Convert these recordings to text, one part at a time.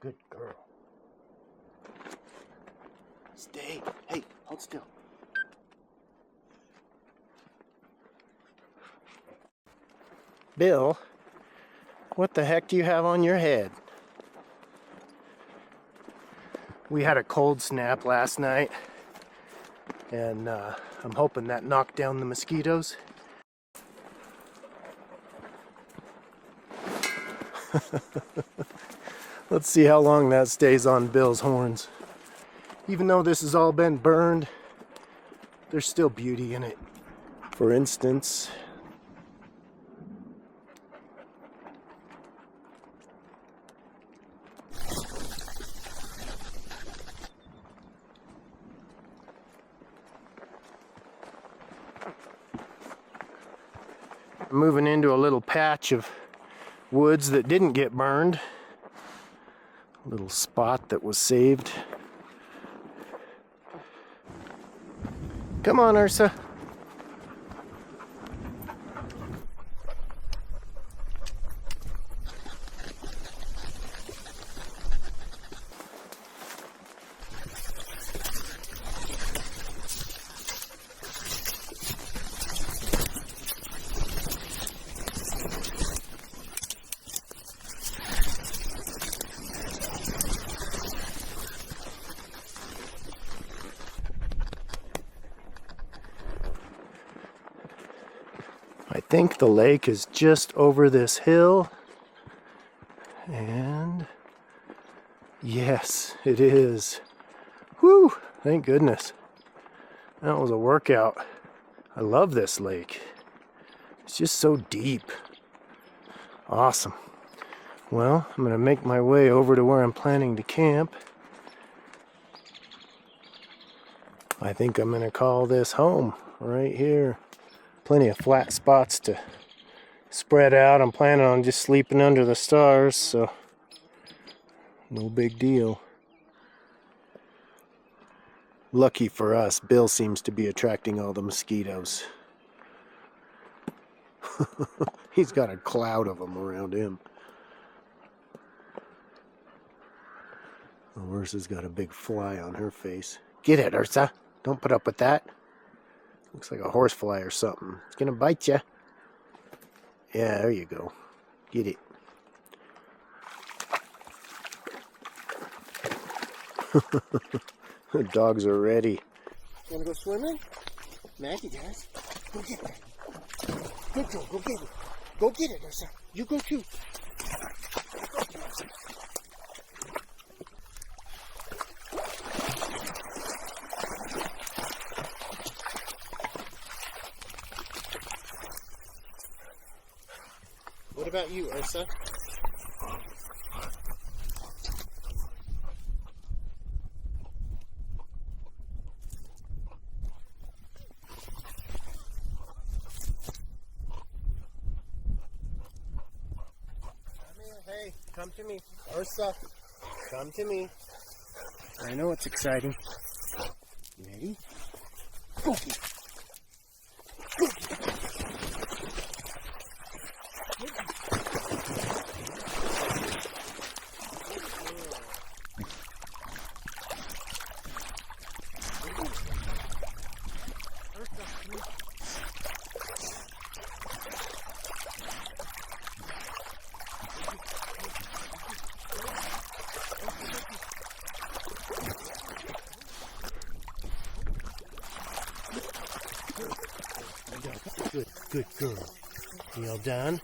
Good girl. Stay. Hey, hold still. Bill, what the heck do you have on your head? We had a cold snap last night, and I'm hoping that knocked down the mosquitoes. Let's see how long that stays on Bill's horns. Even though this has all been burned, there's still beauty in it. For instance, I'm moving into a little patch of woods that didn't get burned. A little spot that was saved. Come on, Ursa. I think the lake is just over this hill, and yes, it is. Whew, thank goodness. That was a workout. I love this lake. It's just so deep. Awesome. Well, I'm gonna make my way over to where I'm planning to camp. I think I'm gonna call this home right here. Plenty of flat spots to spread out. I'm planning on just sleeping under the stars, so no big deal. Lucky for us, Bill seems to be attracting all the mosquitoes. He's got a cloud of them around him. Oh, Ursa's got a big fly on her face. Get it, Ursa. Don't put up with that. Looks like a horsefly or something. It's gonna bite you. Yeah, there you go. Get it. The dogs are ready. Wanna go swimming? Maggie does. Go get it. Good girl, go get it. Go get it, Ursa. You go too. What about you, Ursa? Hey, come to me. Ursa, come to me. I know it's exciting. You ready? Go get it. Go get it. Good girl. You all done?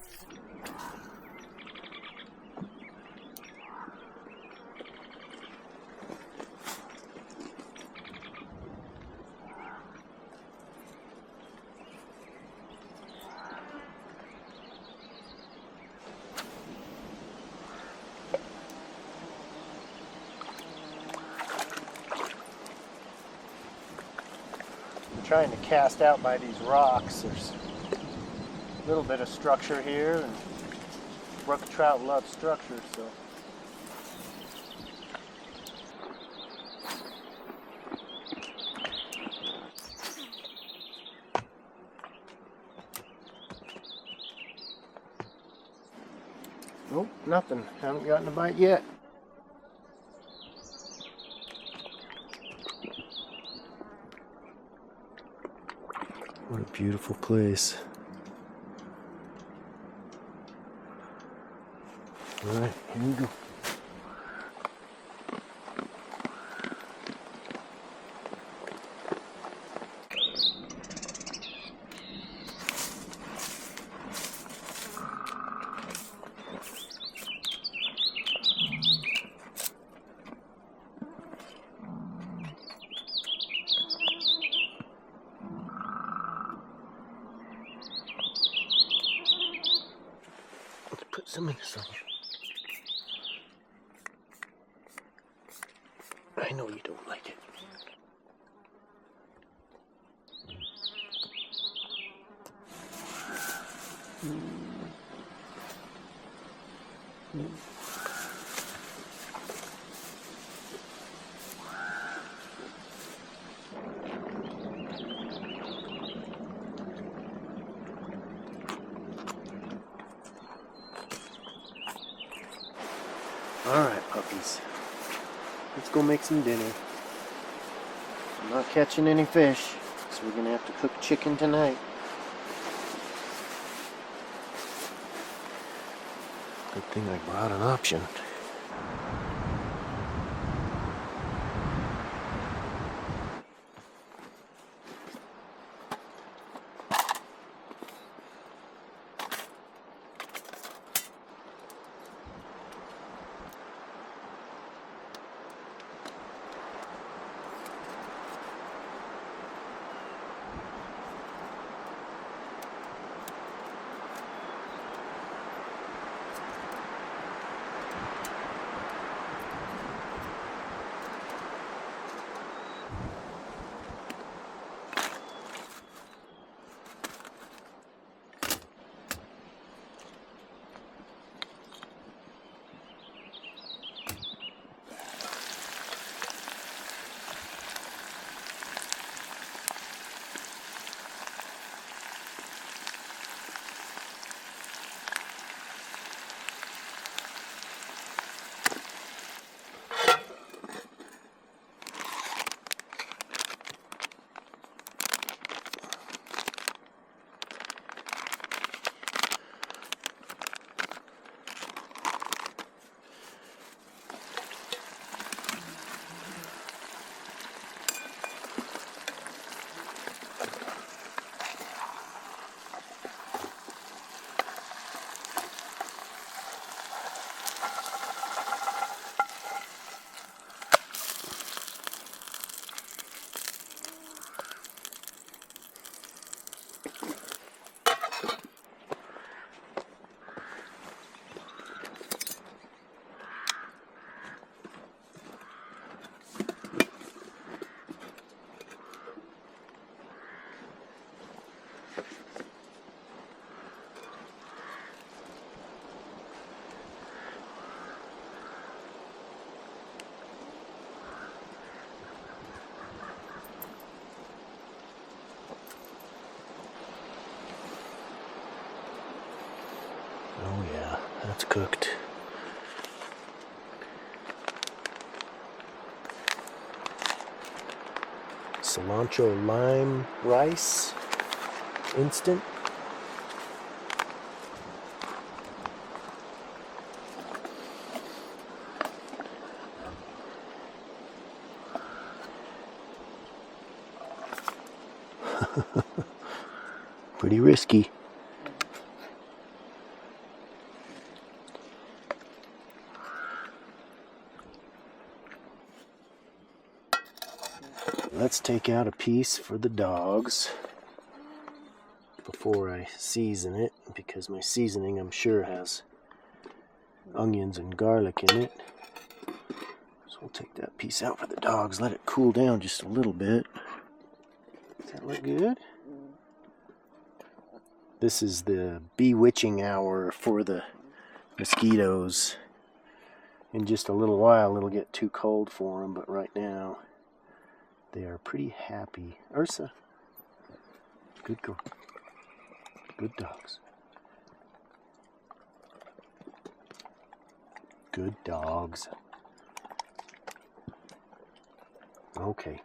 I'm trying to cast out by these rocks. There's a little bit of structure here, and brook trout love structure, so. Nope, nothing. Haven't gotten a bite yet. What a beautiful place. Alright, here we go. Let's put some in the sun. I know you don't like it. Alright, puppies. Let's go make some dinner. I'm not catching any fish, so we're gonna have to cook chicken tonight. Good thing I brought an option. Oh yeah, that's cooked. Cilantro lime rice, instant. Pretty risky. Let's take out a piece for the dogs before I season it, because my seasoning, I'm sure, has onions and garlic in it. So we'll take that piece out for the dogs, let it cool down just a little bit. Does that look good? This is the bewitching hour for the mosquitoes. In just a little while it'll get too cold for them, but right now they are pretty happy. Ursa, good girl. Good dogs. Good dogs. Okay.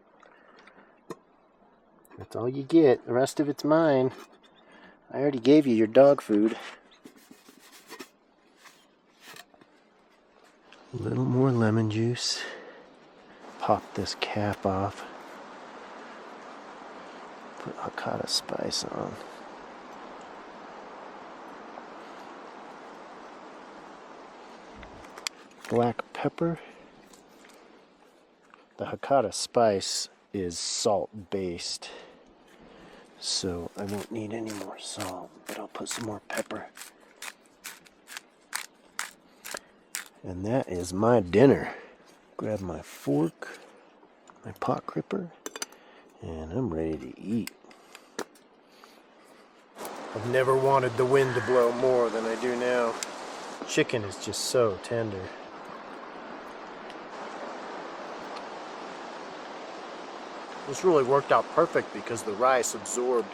That's all you get. The rest of it's mine. I already gave you your dog food. A little more lemon juice. Pop this cap off. Put Hakata spice on. Black pepper. The Hakata spice is salt based, so I won't need any more salt, but I'll put some more pepper. And that is my dinner. Grab my fork, my pot cripper, and I'm ready to eat. I've never wanted the wind to blow more than I do now. Chicken is just so tender. This really worked out perfect because the rice absorbed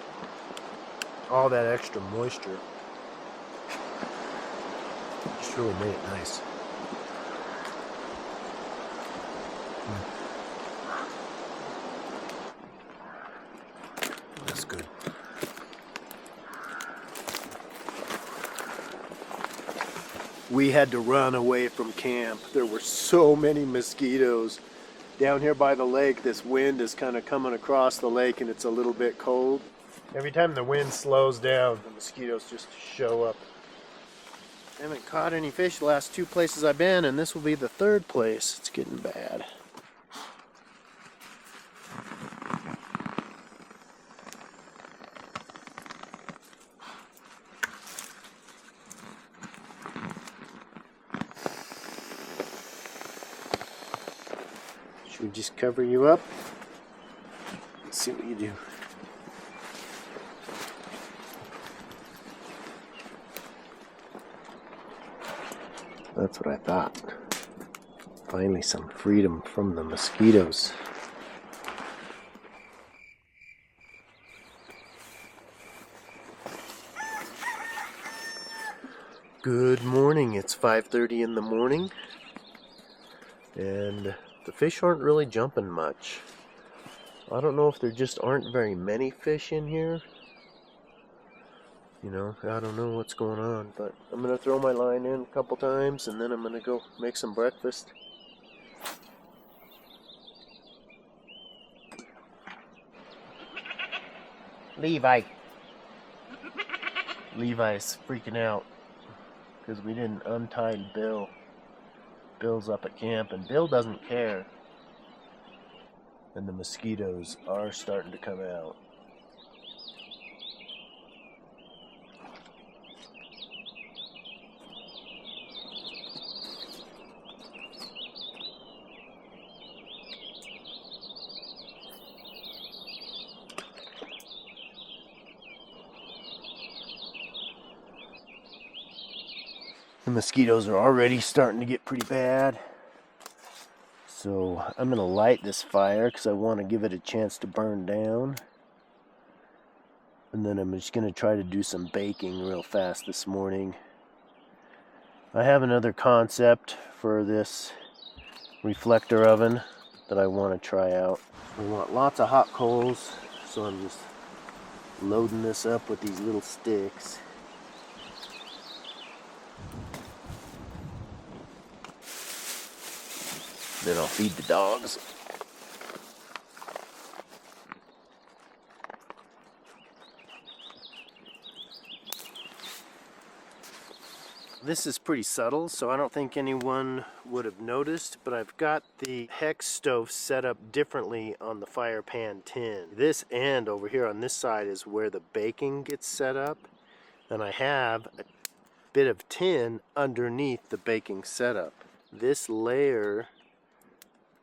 all that extra moisture. Just really made it nice. That's good. We had to run away from camp. There were so many mosquitoes. Down here by the lake, this wind is kind of coming across the lake and it's a little bit cold. Every time the wind slows down, the mosquitoes just show up. I haven't caught any fish the last 2 places I've been, and this will be the 3rd place. It's getting bad. Should we just cover you up? Let's see what you do. That's what I thought. Finally some freedom from the mosquitoes. Good morning. It's 5:30 in the morning. And the fish aren't really jumping much. I don't know if there just aren't very many fish in here. You know, I don't know what's going on, but I'm going to throw my line in a couple times and then I'm going to go make some breakfast. Levi's freaking out because we didn't untie Bill. Bill's up at camp and Bill doesn't care. And the mosquitoes are starting to come out. The mosquitoes are already starting to get pretty bad. So I'm going to light this fire because I want to give it a chance to burn down. And then I'm just going to try to do some baking real fast this morning. I have another concept for this reflector oven that I want to try out. We want lots of hot coals, so I'm just loading this up with these little sticks. Then I'll feed the dogs. This is pretty subtle, so I don't think anyone would have noticed, but I've got the Hex stove set up differently on the fire pan tin. This end over here on this side is where the baking gets set up, and I have a bit of tin underneath the baking setup. This layer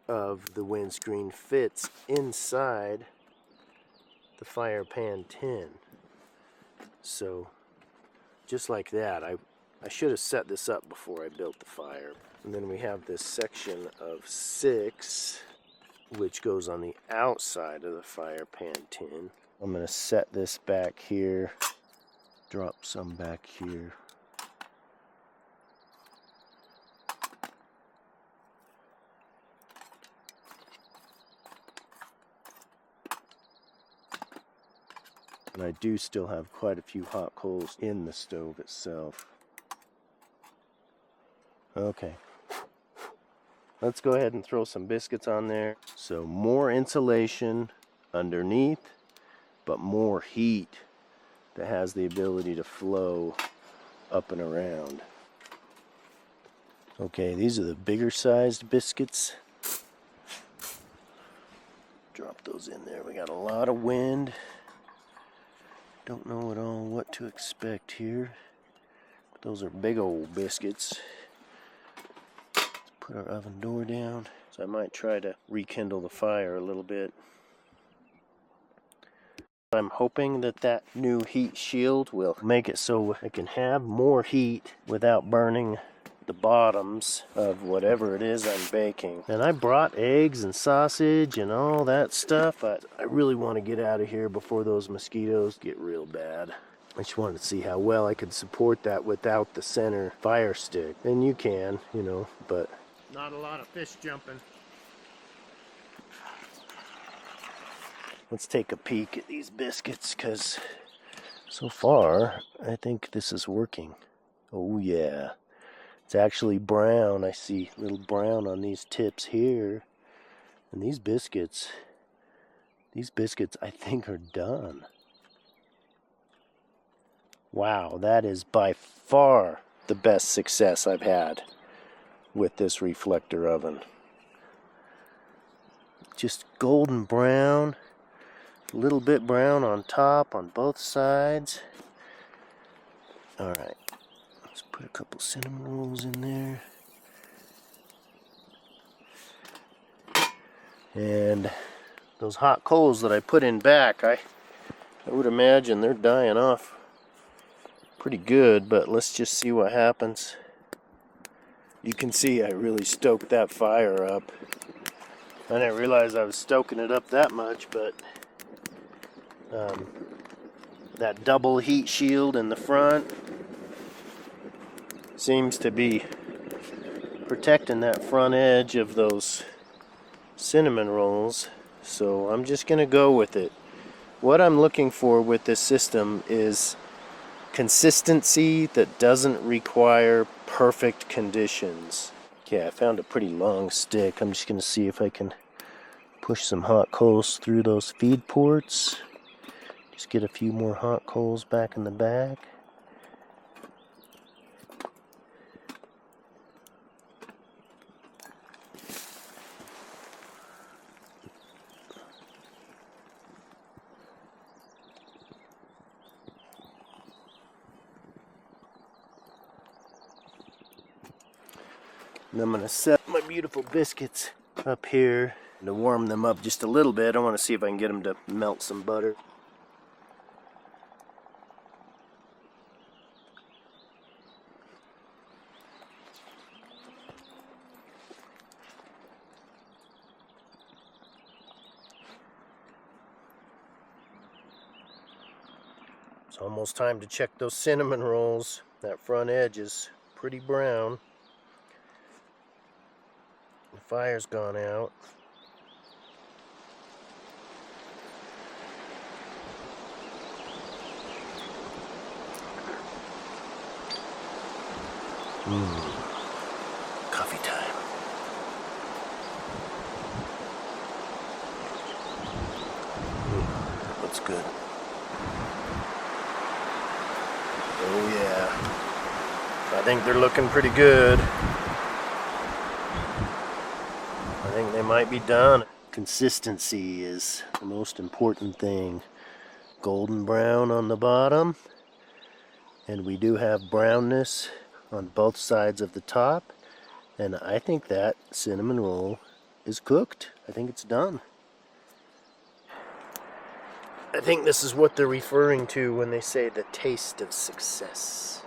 of the windscreen fits inside the fire pan tin. So just like that, I should have set this up before I built the fire. And then we have this section of 6 which goes on the outside of the fire pan tin. I'm going to set this back here, drop some back here. And I do still have quite a few hot coals in the stove itself. Okay. Let's go ahead and throw some biscuits on there. So more insulation underneath, but more heat that has the ability to flow up and around. Okay, these are the bigger sized biscuits. Drop those in there. We got a lot of wind. Don't know at all what to expect here. Those are big old biscuits. Let's put our oven door down. So I might try to rekindle the fire a little bit. I'm hoping that that new heat shield will make it so I can have more heat without burning the bottoms of whatever it is I'm baking. And I brought eggs and sausage and all that stuff. I really want to get out of here before those mosquitoes get real bad. I just wanted to see how well I could support that without the center fire stick. And you can, you know, but not a lot of fish jumping. Let's take a peek at these biscuits, because so far I think this is working. Oh yeah. It's actually brown. I see a little brown on these tips here. And these biscuits I think are done. Wow, that is by far the best success I've had with this reflector oven. Just golden brown, a little bit brown on top on both sides. All right. Let's put a couple cinnamon rolls in there. And those hot coals that I put in back, I would imagine they're dying off pretty good, but let's just see what happens. You can see I really stoked that fire up. I didn't realize I was stoking it up that much, but that double heat shield in the front seems to be protecting that front edge of those cinnamon rolls, so I'm just gonna go with it. What I'm looking for with this system is consistency that doesn't require perfect conditions. Okay, I found a pretty long stick. I'm just gonna see if I can push some hot coals through those feed ports. Just get a few more hot coals back in the back. And I'm going to set my beautiful biscuits up here to warm them up just a little bit. I want to see if I can get them to melt some butter. It's almost time to check those cinnamon rolls. That front edge is pretty brown. The fire's gone out. Coffee time. Looks good. Oh yeah. I think they're looking pretty good. I think they might be done. Consistency is the most important thing. Golden brown on the bottom. And we do have brownness on both sides of the top. And I think that cinnamon roll is cooked. I think it's done. I think this is what they're referring to when they say the taste of success.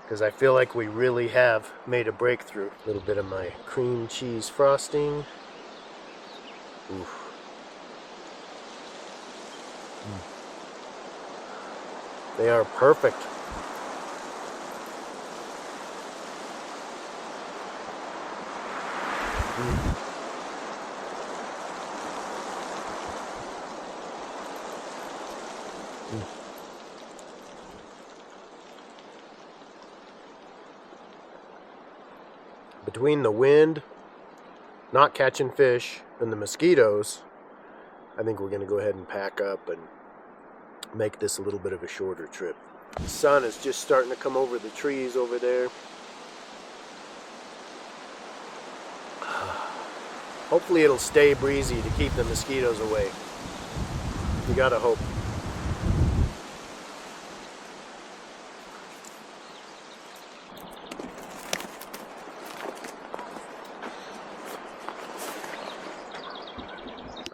Because I feel like we really have made a breakthrough. A little bit of my cream cheese frosting. Oof. They are perfect. between the wind, not catching fish, and the mosquitoes, I think we're going to go ahead and pack up and make this a little bit of a shorter trip. The sun is just starting to come over the trees over there. Hopefully it'll stay breezy to keep the mosquitoes away. You gotta hope.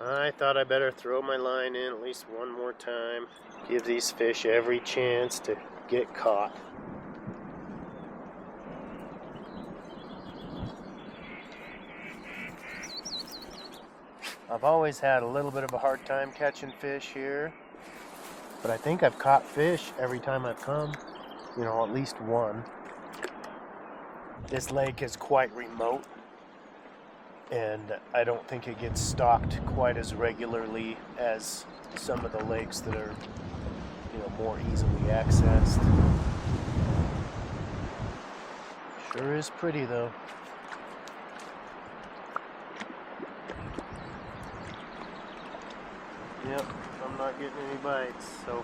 I thought I better throw my line in at least one more time. Give these fish every chance to get caught. I've always had a little bit of a hard time catching fish here, but I think I've caught fish every time I've come. You know, at least one. This lake is quite remote, and I don't think it gets stocked quite as regularly as some of the lakes that are, you know, more easily accessed. Sure is pretty though. Yep, I'm not getting any bites, so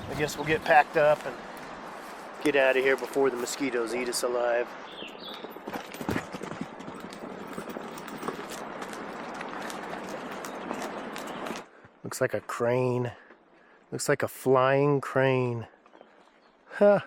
I guess we'll get packed up and get out of here before the mosquitoes eat us alive. Looks like a crane. Looks like a flying crane. Huh.